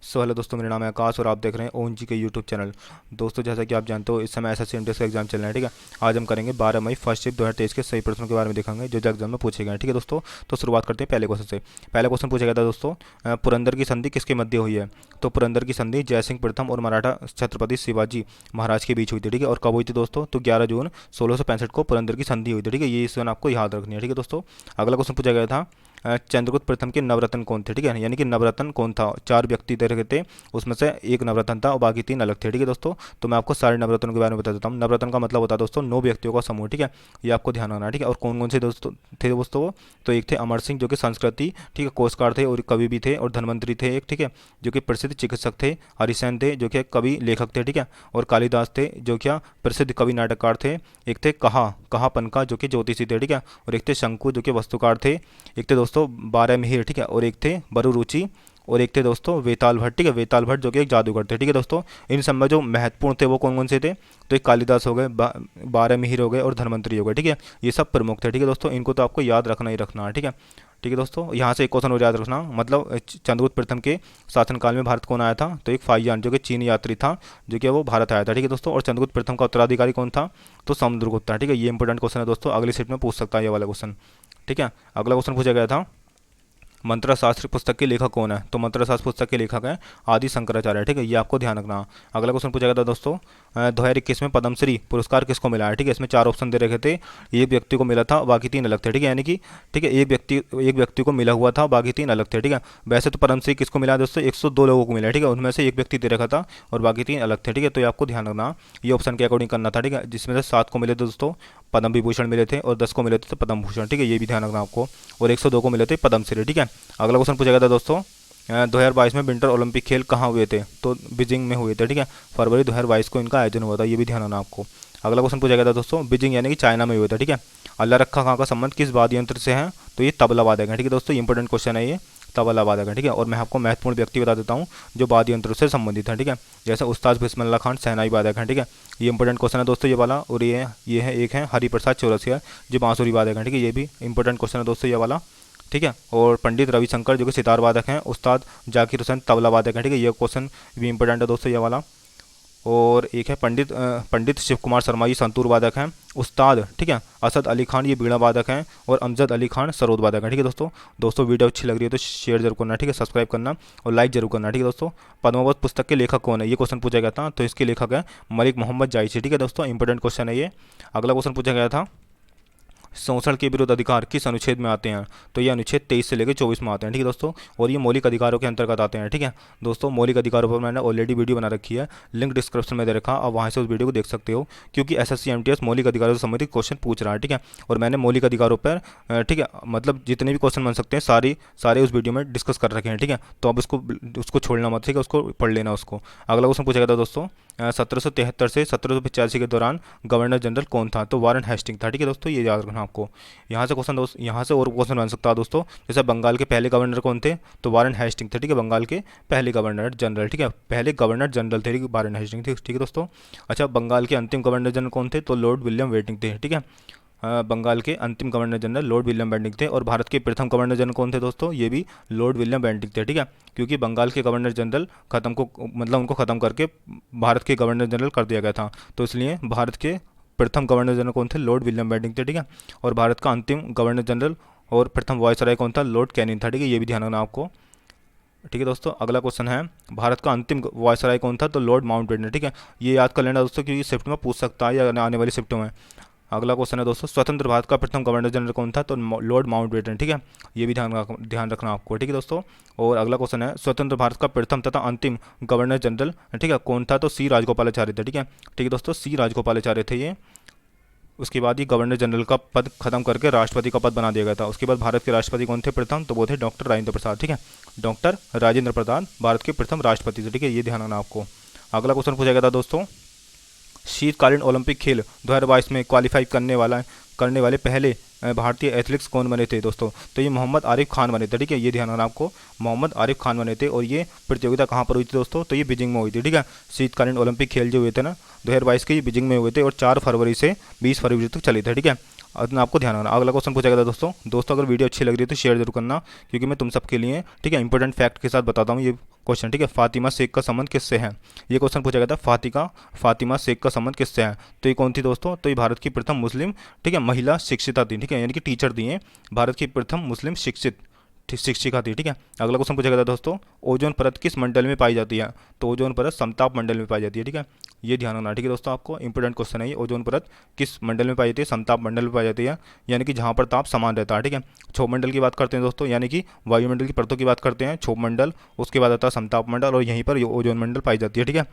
So hello दोस्तों, मेरा नाम है आकाश और आप देख रहे हैं ओन जी के यूट्यूब चैनल। दोस्तों, जैसा कि आप जानते हो इस समय एसएससी एमटीएस का एग्जाम चल रहा है। ठीक है, आज हम करेंगे 12 मई फर्स्ट शिफ्ट 2023 के सही प्रश्नों के बारे में देखेंगे जो एग्जाम में पूछे गए हैं। ठीक है दोस्तों, तो शुरुआत करते हैं पहले क्वेश्चन से। पहला क्वेश्चन पूछा गया था दोस्तों, पुरंदर की संधि किसके मध्य हुई है? तो पुरंदर की संधि जयसिंह प्रथम और मराठा छत्रपति शिवाजी महाराज के बीच हुई थी। ठीक है, और कब हुई थी दोस्तों? तो 11 जून 1665 को पुरंदर की संधि हुई थी। ठीक है, ये इस आपको याद रखनी है। ठीक है दोस्तों, अगला क्वेश्चन पूछा गया था, चंद्रगुप्त प्रथम के नवरत्न कौन थे? ठीक है, यानी कि नवरत्न कौन था? 4 व्यक्ति दे रखे थे, उसमें से एक नवरत्न था और बाकी 3 अलग थे। ठीक है दोस्तों, तो मैं आपको सारे नवरत्नों के बारे में बता देता हूँ। नवरत्न का मतलब होता है दोस्तों 9 व्यक्तियों का समूह। ठीक है, ये आपको ध्यान रखना है। ठीक है, और कौन कौन से दोस्तों थे दोस्तों वो? तो एक थे अमर सिंह जो कि संस्कृति, ठीक है, कोस्टकार थे और कवि भी थे, और धनवंतरी थे एक, ठीक है, जो कि प्रसिद्ध चिकित्सक थे। हरिसेन थे जो कि कवि लेखक थे। ठीक है, और कालिदास थे जो क्या प्रसिद्ध कवि नाटककार थे। एक थे कहापनका जो कि ज्योतिषी थे। ठीक है, और एक थे शंकु जो कि वस्तुकार थे। एक थे दोस्तों बारह मिहिर, ठीक है, और एक थे बरुरुचि, और एक थे दोस्तों वेताल भट्ट। ठीक है, वेताल भट्ट जो कि एक जादूगर थे। ठीक है दोस्तों, इन सब में जो महत्वपूर्ण थे वो कौन कौन से थे? तो एक कालिदास हो गए, बारह मिहिर हो गए और धनवंतरी हो गए। ठीक है, ये सब प्रमुख थे। ठीक है दोस्तों, इनको तो आपको याद रखना ही रखना है। ठीक है, ठीक है दोस्तों, यहाँ से एक क्वेश्चन और याद रखना, मतलब चंद्रगुप्त प्रथम के शासनकाल में भारत कौन आया था? तो एक फाइयान जो कि चीन यात्री था, जो कि वो भारत आया था। ठीक है दोस्तों, और चंद्रगुप्त प्रथम का उत्तराधिकारी कौन था? तो समुद्रगुप्त था। ठीक है, ये इंपॉर्टेंट क्वेश्चन है दोस्तों, अगली सीट में पूछ सकता है ये वाला क्वेश्चन। ठीक है, अगला क्वेश्चन पूछा गया था, मंत्र शास्त्र पुस्तक के लेखक कौन है? तो मंत्र शास्त्र पुस्तक के लेखक हैं आदि शंकराचार्य। ठीक है, ये आपको ध्यान रखना। अगला क्वेश्चन पूछा गया था दोस्तों, 2021 में पद्मश्री पुरस्कार किसको मिला है? ठीक है, इसमें 4 ऑप्शन दे रखे थे, एक व्यक्ति को मिला था, बाकी 3 अलग थे। ठीक है, यानी कि ठीक है, एक व्यक्ति को मिला हुआ था, बाकी 3 अलग थे। ठीक है, वैसे तो पद्मश्री किसको मिला है दोस्तों? 102 लोगों को मिला है। ठीक है, उनमें से एक व्यक्ति दे रखा था और बाकी 3 अलग थे। ठीक है, तो ये आपको ध्यान रखना, ये ऑप्शन के अकॉर्डिंग करना था। ठीक है, जिसमें से 7 को मिले थे दोस्तों पद्म विभूषण मिले थे और 10 को मिले थे तो पद्म भूषण। ठीक है, ये भी ध्यान रखना आपको, और 102 को मिले थे पद्मश्री। ठीक है, अगला क्वेश्चन पूछा गया था दोस्तों, 2022 में विंटर ओलंपिक खेल कहाँ हुए थे? तो बीजिंग में हुए थे। ठीक है, फरवरी 2022 को इनका आयोजन हुआ था, ये भी ध्यान रखना आपको। अगला क्वेश्चन पूछा गया था दोस्तों, बीजिंग यानी कि चाइना में हुआ था। ठीक है, अल्लाह रखा खां का संबंध किस वाद्य यंत्र से है? तो ये तबला वादक है। ठीक है दोस्तों, इंपॉर्टेंट क्वेश्चन है ये, तबला वादक है। ठीक है, और मैं आपको महत्वपूर्ण व्यक्ति बता देता हूँ जो वाद्य यंत्रों से संबंधित है। ठीक है, जैसे उस्ताद बिस्मिल्लाह खान शहनाई वादक हैं। ठीक है, ये इंपॉर्टेंट क्वेश्चन है दोस्तों ये वाला। और ये है एक है हरिप्रसाद चौरसिया जो बांसुरी वादक हैं। ठीक है, ये भी इंपॉर्टेंट क्वेश्चन है दोस्तों ये वाला। ठीक है, और पंडित रविशंकर जो कि सितार वादक हैं, उस्ताद जाकिर हुसैन तबला वादक हैं। ठीक है, ये क्वेश्चन भी इंपॉर्टेंट है दोस्तों ये वाला। और एक है पंडित शिव कुमार शर्मा जी संतूर वादक हैं। उस्ताद, ठीक है, असद अली खान ये बीड़ा वादक हैं, और अमजद अली खान सरोद वादक हैं। ठीक है दोस्तों वीडियो अच्छी लग रही है तो शेयर जरूर करना। ठीक है, सब्सक्राइब करना और लाइक जरूर करना। ठीक है दोस्तों, पद्मावत पुस्तक के लेखक कौन है? ये क्वेश्चन पूछा गया था, तो इसके लेखक है मलिक मोहम्मद जायसी। ठीक है दोस्तों, इंपॉर्टेंट क्वेश्चन है ये। अगला क्वेश्चन पूछा गया था, शोषण के विरुद्ध अधिकार किस अनुच्छेद में आते हैं? तो ये अनुच्छेद 23 से लेकर 24 में आते हैं। ठीक है दोस्तों, और ये मौलिक अधिकारों के अंतर्गत आते हैं। ठीक है दोस्तों, मौलिक अधिकारों पर मैंने ऑलरेडी वीडियो बना रखी है, लिंक डिस्क्रिप्शन में दे रखा, आप वहाँ से उस वीडियो को देख सकते हो, क्योंकि एसएससी एमटीएस मौलिक अधिकारों से संबंधित क्वेश्चन पूछ रहा है। ठीक है, और मैंने मौलिक अधिकारों पर ठीक है, मतलब जितने भी क्वेश्चन बन सकते हैं सारे उस वीडियो में डिस्कस कर रखे हैं। ठीक है, तो अब उसको छोड़ना मत, ठीक है, उसको पढ़ लेना उसको। अगला क्वेश्चन पूछा गया था दोस्तों, 1773 से 1785 के दौरान गवर्नर जनरल कौन था? तो वारन हेस्टिंग था। ठीक है दोस्तों, ये याद रखना आपको। यहाँ से और क्वेश्चन बन सकता है दोस्तों, जैसे बंगाल के पहले गवर्नर कौन थे? तो वारन हेस्टिंग थे। ठीक है, बंगाल के पहले गवर्नर जनरल। ठीक है, पहले गवर्नर जनरल थे वारन हेस्टिंग थे। ठीक है दोस्तों, अच्छा, बंगाल के अंतिम गवर्नर जनरल कौन थे? तो लॉर्ड विलियम वेटिंग थे। ठीक है, बंगाल के अंतिम governor general Lord William Bentinck थे। और भारत के प्रथम गवर्नर जनरल कौन थे दोस्तों? ये भी लॉर्ड विलियम बेंटिक थे। ठीक है, क्योंकि बंगाल के गवर्नर जनरल उनको ख़त्म करके भारत के गवर्नर जनरल कर दिया गया था, तो इसलिए भारत के प्रथम गवर्नर जनरल कौन थे? लॉर्ड विलियम बेंटिक थे। ठीक है, और भारत का अंतिम गवर्नर जनरल और प्रथम वायसराय कौन था? लॉर्ड कैनिंग था। ठीक है, ये भी ध्यान रखना आपको। ठीक है दोस्तों, अगला क्वेश्चन है, भारत का अंतिम वायसराय कौन था? तो लॉर्ड माउंटबेटन। ठीक है, ये याद कर लेना दोस्तों, क्योंकि शिफ्ट में पूछ सकता है या आने वाली शिफ्टों में। अगला क्वेश्चन है दोस्तों, स्वतंत्र भारत का प्रथम गवर्नर जनरल कौन था? तो लॉर्ड माउंटबेटन। ठीक है, ये भी ध्यान रखना आपको। ठीक है दोस्तों, और अगला क्वेश्चन है, स्वतंत्र भारत का प्रथम तथा अंतिम गवर्नर जनरल ठीक है कौन था? तो सी राजगोपालाचार्य थे। ठीक है दोस्तों, सी राजगोपालाचार्य थे ये। उसके बाद ये गवर्नर जनरल का पद खत्म करके राष्ट्रपति का पद बना दिया गया था। उसके बाद भारत के राष्ट्रपति कौन थे प्रथम? तो वो थे डॉक्टर राजेंद्र प्रसाद। ठीक है, डॉक्टर राजेंद्र प्रसाद भारत के प्रथम राष्ट्रपति थे। ठीक है, ये ध्यान रखना आपको। अगला क्वेश्चन पूछा गया था दोस्तों, शीतकालीन ओलंपिक खेल 2022 में क्वालिफाई करने वाले पहले भारतीय एथलीट्स कौन बने थे दोस्तों? तो ये मोहम्मद आरिफ खान बने थे। ठीक है, ये ध्यान रखना आपको, मोहम्मद आरिफ खान बने थे। और ये प्रतियोगिता कहाँ पर हुई थी दोस्तों? तो ये बीजिंग में हुई थी। ठीक है, शीतकालीन ओलंपिक खेल जो हुए थे ना 2022 के, ये बीजिंग में हुए थे और 4 फरवरी से 20 फरवरी तक चले थे। ठीक है, इतना आपको ध्यान रखना। अगला क्वेश्चन पूछा गया था दोस्तों अगर वीडियो अच्छी लग रही है तो शेयर जरूर करना, क्योंकि मैं तुम सबके लिए ठीक है इंपॉर्टेंट फैक्ट के साथ बताता हूँ ये क्वेश्चन, ठीक है। फातिमा शेख का संबंध किससे है, ये क्वेश्चन पूछा गया था। फातिमा शेख का संबंध किससे है, तो ये कौन थी दोस्तों, तो ये भारत की प्रथम मुस्लिम ठीक है महिला शिक्षिता थी, ठीक है, यानी कि टीचर थी, भारत की प्रथम मुस्लिम शिक्षिका थी, ठीक है। अगला क्वेश्चन पूछा गया था दोस्तों, ओजोन परत किस मंडल में पाई जाती है, तो ओजोन परत समताप मंडल में पाई जाती है, ठीक है। ये ध्यान रखना, ठीक है दोस्तों, आपको इंपॉर्टेंट क्वेश्चन है ये। ओजोन परत किस मंडल में पाई जाती है, समताप मंडल में पाई जाती है, यानी कि जहाँ पर ताप समान रहता है, ठीक है। क्षोभ मंडल की बात करते हैं दोस्तों, यानी कि वायुमंडल की परतों की बात करते हैं, क्षोभ मंडल, उसके बाद आता है समताप मंडल, और यहीं पर ओजोन मंडल पाई जाती है, ठीक है।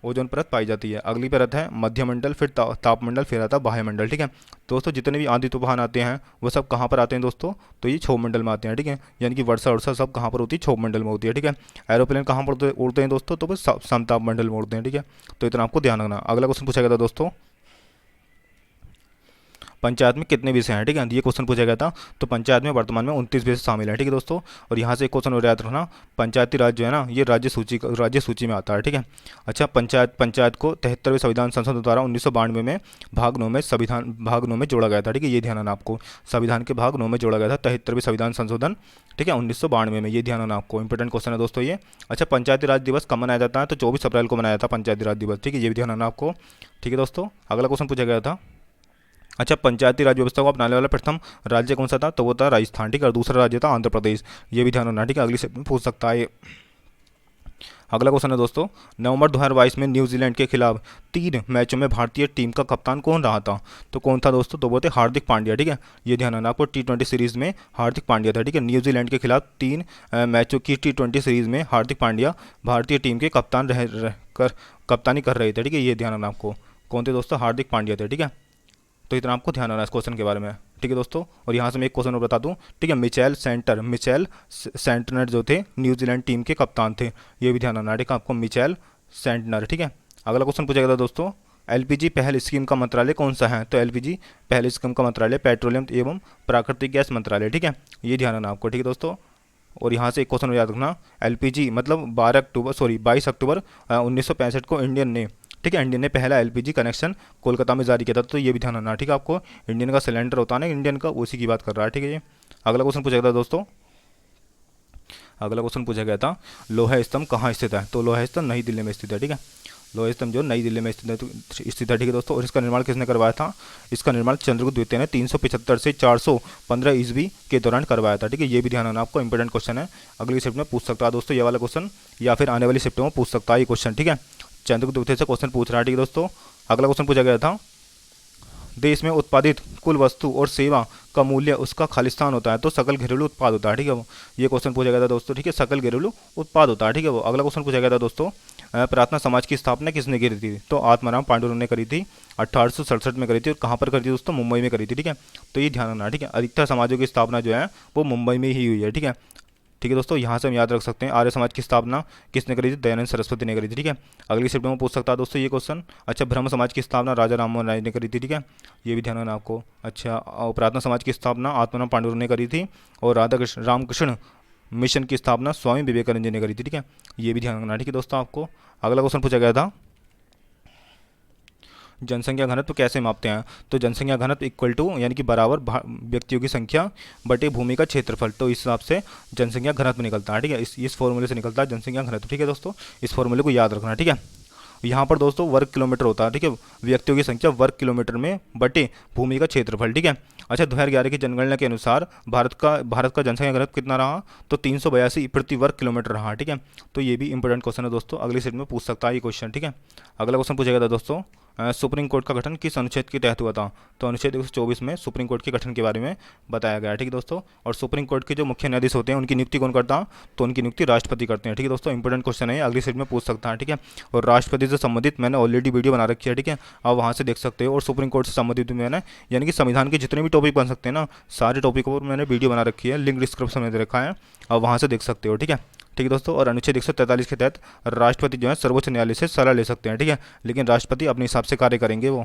ओजोन परत पाई जाती है। अगली परत है मध्यमंडल, फिर तापमंडल, फिर आता है बाह्यमंडल, ठीक है। दोस्तों जितने भी आंधी तूफान आते हैं वो सब कहाँ पर आते हैं दोस्तों, तो ये क्षोभ मंडल में आते हैं, ठीक है, यानी कि वर्षा सब कहाँ पर होती है, क्षोभ मंडल में होती है, ठीक है। एरोप्लेन कहाँ पर उड़ते हैं दोस्तों, तो बस समताप मंडल में उड़ते हैं, ठीक है। तो इतना आपको ध्यान रखना। अगला क्वेश्चन पूछा गया था दोस्तों, पंचायत में कितने विषय हैं, ठीक है, ये क्वेश्चन पूछा गया था। तो पंचायत में वर्तमान में 29 विषय शामिल है, ठीक है दोस्तों। और यहाँ से एक क्वेश्चन और याद रखना, पंचायती राज जो है ना ये राज्य सूची में आता है, ठीक है। अच्छा, पंचायत को 73वें संविधान संशोधन द्वारा 1992 में भाग 9 में जोड़ा गया था, ठीक है, ये ध्यान रखना आपको। संविधान के भाग 9 में जोड़ा गया था 73वें संविधान संशोधन, ठीक है, 1992 में, ये ध्यान रखना आपको, इंपॉर्टेंट क्वेश्चन है दोस्तों ये। अच्छा, पंचायती राज दिवस कब मनाया जाता है, तो 24 अप्रैल को मनाया जाता है पंचायती राज दिवस, ठीक है, ये भी ध्यान रखना आपको, ठीक है दोस्तों। अगला क्वेश्चन पूछा गया था, अच्छा, पंचायती राज व्यवस्था को अपनाने वाला प्रथम राज्य कौन सा था, तो वो था राजस्थान, ठीक है, और दूसरा राज्य था आंध्र प्रदेश, ये भी ध्यान रखना, ठीक है, अगली से पूछ सकता है ये। अगला क्वेश्चन है दोस्तों, नवंबर 2022 में न्यूजीलैंड के खिलाफ 3 मैचों में भारतीय टीम का कप्तान कौन रहा था, तो कौन था दोस्तों, तो वो थे हार्दिक पांड्या, ठीक है, ये ध्यान रखना आपको। T20 सीरीज में हार्दिक पांड्या था, ठीक है, न्यूजीलैंड के खिलाफ 3 मैचों की T20 सीरीज में हार्दिक पांड्या भारतीय टीम के कप्तानी कर रहे थे, ठीक है, ये ध्यान रखना आपको। कौन थे दोस्तों, हार्दिक पांड्या थे, ठीक है। तो इतना आपको ध्यान रखना इस क्वेश्चन के बारे में, ठीक है दोस्तों। और यहाँ से मैं एक क्वेश्चन और बता दूं, ठीक है, मिचेल सेंटनर जो थे न्यूजीलैंड टीम के कप्तान थे, ये भी ध्यान रखना, ठीक है, आपको मिचेल सेंटनर, ठीक है। अगला क्वेश्चन पूछा गया था दोस्तों, एलपीजी पहल स्कीम का मंत्रालय कौन सा है, तो एलपीजी पहल स्कीम का मंत्रालय पेट्रोलियम एवं प्राकृतिक गैस मंत्रालय, ठीक है, ये ध्यान रखना आपको, ठीक है दोस्तों। और यहाँ से एक क्वेश्चन याद रखना, एलपीजी मतलब 22 अक्टूबर 1965 को इंडियन ने, ठीक है, इंडियन ने पहला एलपीजी कनेक्शन कोलकाता में जारी किया था, तो ये भी ध्यान रखना, ठीक है, आपको। इंडियन का सिलेंडर होता है ना इंडियन का, उसी की बात कर रहा है, ठीक है। ये अगला क्वेश्चन पूछा गया था दोस्तों, अगला क्वेश्चन पूछा गया था, लोहा स्तंभ कहाँ स्थित है, तो लोहा स्तंभ नई दिल्ली में स्थित है, ठीक है, लोहा स्तंभ जो नई दिल्ली में स्थित है, ठीक है दोस्तों। और इसका निर्माण किसने करवाया था, इसका निर्माण चंद्रगुप्त द्वितीय ने 375 से 415 ईस्वी के दौरान करवाया था, ठीक है, ये भी ध्यान रखना आपको, इंपॉर्टेंट क्वेश्चन है, अगली शिफ्ट में पूछ सकता है दोस्तों ये वाला क्वेश्चन, या फिर आने वाली शिफ्टों में पूछ सकता है ये क्वेश्चन, ठीक है। चंद्रगुप्त द्वितीय से क्वेश्चन पूछ रहा है, ठीक है दोस्तों। अगला क्वेश्चन पूछा गया था, देश में उत्पादित कुल वस्तु और सेवा का मूल्य उसका खालिस्तान होता है, तो सकल घरेलू उत्पाद होता है, ठीक है वो, ये क्वेश्चन पूछा गया था दोस्तों, ठीक है, सकल घरेलू उत्पाद होता है, ठीक है वो। अगला क्वेश्चन पूछा गया था दोस्तों, प्रार्थना समाज की स्थापना किसने करी थी, तो आत्माराम पांडुरंग ने करी थी, 1867 में करी थी, और कहाँ पर करी थी दोस्तों, मुंबई में करी थी, ठीक है, तो ये ध्यान रखना, ठीक है, अधिकतर समाजों की स्थापना जो है वो मुंबई में ही हुई है, ठीक है, ठीक है दोस्तों। यहाँ से हम याद रख सकते हैं, आर्य समाज की स्थापना किसने करी थी, दयानंद सरस्वती ने करी थी, ठीक है, अगली शिफ्ट में पूछ सकता है दोस्तों ये क्वेश्चन। अच्छा, ब्रह्म समाज की स्थापना राजा राममोहन राय ने करी थी, ठीक है, ये भी ध्यान रखना आपको। अच्छा, प्रार्थना समाज की स्थापना आत्माराम पांडुरंग ने करी थी, और रामकृष्ण मिशन की स्थापना स्वामी विवेकानंद जी ने करी थी, ठीक है, ये भी ध्यान रखना, ठीक है दोस्तों आपको। अगला क्वेश्चन पूछा गया था, जनसंख्या घनत्व कैसे मापते हैं, तो जनसंख्या घनत्व इक्वल टू यानी कि बराबर व्यक्तियों की संख्या बटे भूमि का क्षेत्रफल, तो इस हिसाब से जनसंख्या घनत्व निकलता है, ठीक है, इस फॉर्मूले से निकलता है जनसंख्या घनत्व, ठीक है दोस्तों, इस फॉर्मूले को याद रखना, ठीक है। यहाँ पर दोस्तों वर्ग किलोमीटर होता है, ठीक है, व्यक्तियों की संख्या वर्ग किलोमीटर में बटे भूमि का क्षेत्रफल, ठीक है। अच्छा, 2011 की जनगणना के अनुसार भारत का जनसंख्या घनत्व कितना रहा, तो 382 प्रति वर्ग किलोमीटर रहा, ठीक है, तो ये भी इंपॉर्टेंट क्वेश्चन है दोस्तों, अगली सेट में पूछ सकता है ये क्वेश्चन, ठीक है। अगला क्वेश्चन पूछा गया था दोस्तों, सुप्रीम कोर्ट का गठन किस अनुच्छेद के तहत हुआ था, तो अनुच्छेद 124 में सुप्रीम कोर्ट के गठन के बारे में बताया गया है, ठीक है दोस्तों। और सुप्रीम कोर्ट के जो मुख्य न्यायाधीश होते हैं उनकी नियुक्ति कौन करता है, तो उनकी नियुक्ति राष्ट्रपति करते हैं, ठीक है दोस्तों, इंपॉर्टेंट क्वेश्चन है, अगली सेट में पूछ सकता है, ठीक है। और राष्ट्रपति से संबंधित मैंने ऑलरेडी वीडियो बना रखी है, ठीक है, आप वहाँ से देख सकते हो। और सुप्रीम कोर्ट से संबंधित मैंने यानी कि संविधान के जितने भी टॉपिक बन सकते हैं ना, सारे टॉपिकों पर मैंने वीडियो बना रखी है, लिंक डिस्क्रिप्शन में दे रखा है, आप वहाँ से देख सकते हो, ठीक है, ठीक है दोस्तों। और अनुच्छेद 143 के तहत राष्ट्रपति जो है सर्वोच्च न्यायालय से सलाह ले सकते हैं, ठीक है, लेकिन राष्ट्रपति अपने हिसाब से कार्य करेंगे वो,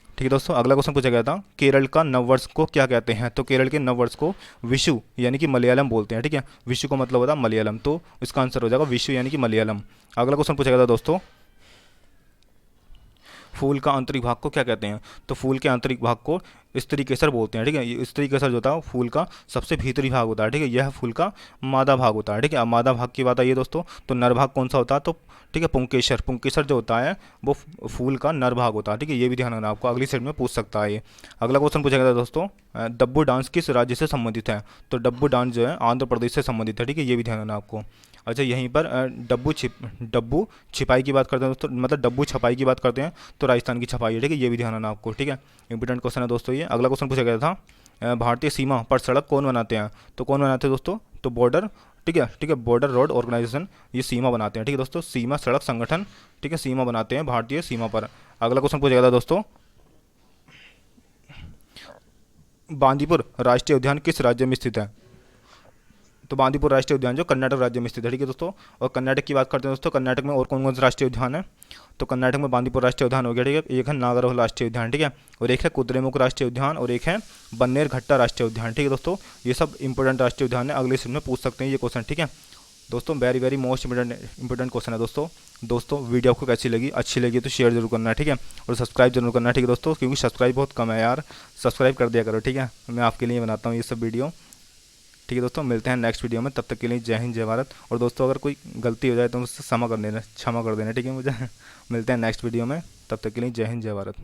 ठीक है दोस्तों। अगला क्वेश्चन पूछा गया था, केरल का नववर्ष को क्या कहते हैं, तो केरल के नववर्ष को विशु यानी कि मलयालम बोलते हैं, ठीक है, विशु का मतलब होता है मलयालम, तो इसका आंसर हो जाएगा विशु यानी कि मलयालम। अगला क्वेश्चन पूछा गया था दोस्तों, फूल का आंतरिक भाग को क्या कहते हैं? तो फूल के आंतरिक भाग को स्त्री केसर बोलते हैं, ठीक है। ये स्त्री केसर जो होता है फूल का सबसे भीतरी भाग होता है, ठीक है। यह फूल का मादा भाग होता है, ठीक है। अब मादा भाग की बात आई है दोस्तों, तो नर भाग कौन सा होता है? तो ठीक है, पुंकेसर। पुंकेसर जो होता है वो फूल का नर भाग होता है, ठीक है। ये भी ध्यान रखना आपको, अगली सेट में पूछ सकता है ये। अगला क्वेश्चन पूछा गया था दोस्तों, डब्बू डांस किस राज्य से संबंधित है? तो डब्बू डांस जो है आंध्र प्रदेश से संबंधित है, ठीक है। ये भी ध्यान रखना आपको। अच्छा, यहीं पर डब्बू छिपाई की बात करते हैं दोस्तों, मतलब डब्बू छपाई की बात करते हैं तो राजस्थान की छपाई है, ठीक है। ये भी ध्यान रखना आपको, ठीक है। इंपॉर्टेंट क्वेश्चन है दोस्तों ये। अगला क्वेश्चन पूछा गया था, भारतीय सीमा पर सड़क कौन बनाते हैं? तो कौन बनाते हैं दोस्तों? तो बॉर्डर, ठीक है, ठीक है, बॉर्डर रोड ऑर्गेनाइजेशन ये सीमा बनाते हैं, ठीक है दोस्तों। सीमा सड़क संगठन, ठीक है, सीमा बनाते हैं भारतीय सीमा पर। अगला क्वेश्चन पूछा गया था दोस्तों, बांदीपुर राष्ट्रीय उद्यान किस राज्य में स्थित है? तो बांदीपुर राष्ट्रीय उद्यान जो कर्नाटक राज्य में स्थित है, ठीक है दोस्तों। और कर्नाटक की बात करते हैं दोस्तों, कर्नाटक में और कौन कौन से राष्ट्रीय उद्यान है? तो कर्नाटक में बांदीपुर राष्ट्रीय उद्यान हो गया, ठीक है। एक है नागरहोल राष्ट्रीय उद्यान, ठीक है, और एक है कुद्रेमुख राष्ट्रीय उद्यान, और एक है बन्नेरघट्टा राष्ट्रीय उद्यान, ठीक है दोस्तों। ये सब इंपॉर्टेंट राष्ट्रीय उद्यान है, अगले सेशन में पूछ सकते हैं ये क्वेश्चन, ठीक है दोस्तों। Very very most important question है दोस्तों वीडियो आपको कैसी लगी? अच्छी लगी तो शेयर जरूर करना है, ठीक है, और सब्सक्राइब जरूर करना है, ठीक है दोस्तों, क्योंकि सब्सक्राइब बहुत कम है यार। सब्सक्राइब कर दिया करो, ठीक है। मैं आपके लिए बनाता हूँ ये सब वीडियो, ठीक है दोस्तों। मिलते हैं नेक्स्ट वीडियो में, तब तक के लिए जय हिंद जय भारत। और दोस्तों अगर कोई गलती हो जाए तो मुझसे क्षमा कर देना, ठीक है मुझे। मिलते हैं नेक्स्ट वीडियो में, तब तक के लिए जय हिंद जय भारत।